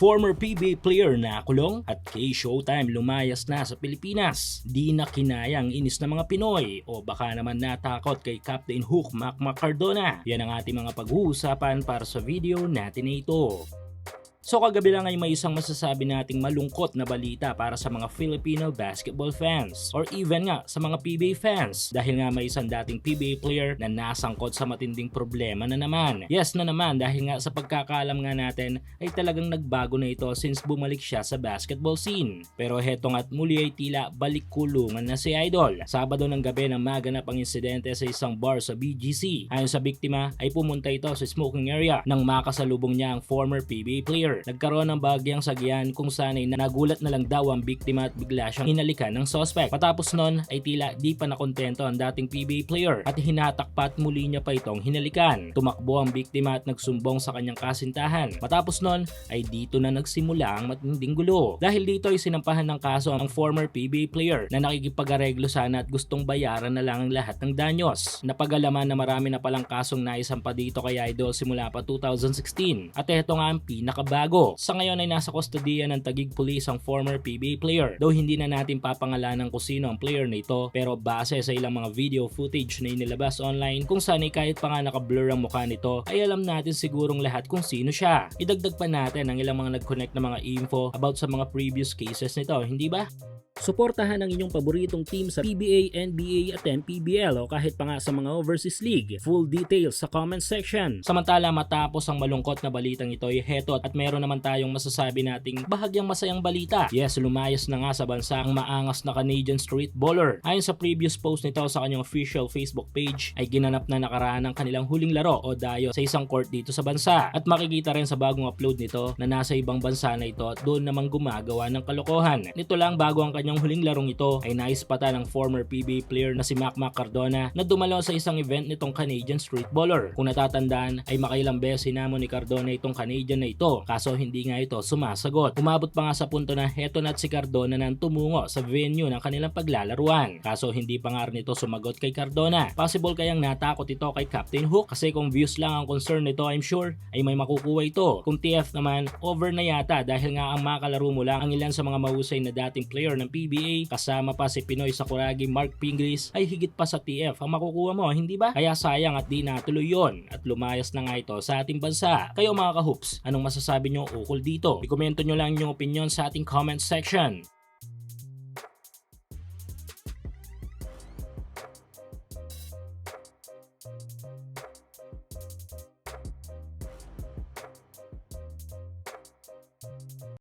Former PBA player na kulong at kay Showtime lumayas na sa Pilipinas. Di na kinaya ang inis ng mga Pinoy o baka naman natakot kay Captain Hook Mac Cardona. Yan ang ating mga pag-uusapan para sa video natin na ito. So kagabi lang ay may isang masasabi nating malungkot na balita para sa mga Filipino basketball fans or even nga sa mga PBA fans dahil nga may isang dating PBA player na nasangkot sa matinding problema na naman. Yes na naman dahil nga sa pagkakaalam nga natin ay talagang nagbago na ito since bumalik siya sa basketball scene. Pero heto nga't muli ay tila balik kulungan na si Idol. Sabado ng gabi nang maganap ang insidente sa isang bar sa BGC. Ayon sa biktima ay pumunta ito sa smoking area nang makasalubong niya ang former PBA player. Nagkaroon ng bahagyang sagyan kung saan ay nagulat na lang daw ang biktima at bigla siyang hinalikan ng suspect. Patapos nun ay tila di pa nakontento ang dating PBA player at hinatak pa at muli niya pa itong hinalikan. Tumakbo ang biktima at nagsumbong sa kanyang kasintahan. Matapos nun ay dito na nagsimula ang matinding gulo. Dahil dito ay sinampahan ng kaso ang former PBA player na nakikipag-areglo sana at gustong bayaran na lang ang lahat ng danyos. Napagalaman na marami na palang kasong naisampa dito kay Idol simula pa 2016 at ito nga ang pinakabago. Sa ngayon ay nasa kustodiya ng Taguig Police ang former PBA player. Though hindi na natin papangalanan kung sino ang player na ito, pero base sa ilang mga video footage na inilabas online kung saan ay kahit pa nga naka-blur ang mukha nito ay alam natin sigurong lahat kung sino siya. Idagdag pa natin ang ilang mga nag-connect na mga info about sa mga previous cases nito, hindi ba? Suportahan ang inyong paboritong team sa PBA, NBA at NPBL o kahit pa nga sa mga overseas league. Full details sa comment section. Samantala matapos ang malungkot na balitang ito ay heto at meron naman tayong masasabi nating bahagyang masayang balita. Yes, lumayas na nga sa bansa ang maangas na Canadian street baller. Ayon sa previous post nito sa kanyang official Facebook page ay ginanap na nakaraan ang kanilang huling laro o dayo sa isang court dito sa bansa. At makikita rin sa bagong upload nito na nasa ibang bansa na ito at doon namang gumagawa ng kalokohan. Nito lang bago ang kanyang huling larong ito ay naispatan ng former PBA player na si Mac Cardona na dumalo sa isang event nitong Canadian street baller. Kung natatandaan ay makailang beses sinamon ni Cardona itong Canadian na ito kaso hindi nga ito sumasagot. Umabot pa nga sa punto na heto na't si Cardona nang tumungo sa venue ng kanilang paglalaruan kaso hindi pa nga rin ito sumagot kay Cardona. Possible kayang natakot ito kay Captain Hook kasi kung views lang ang concern nito I'm sure ay may makukuha ito. Kung TF naman over na yata dahil nga ang makalaro mo lang ang ilan sa mga mahusay na dating player ng PBA kasama pa si Pinoy Sakuragi Mark Pingris ay higit pa sa TF ang makukuha mo, hindi ba? Kaya sayang at di natuloy yon at lumayas na nga ito sa ating bansa. Kayo mga ka-hoops, anong masasabi nyo ukol dito? I-komento nyo lang yung opinion sa ating comment section.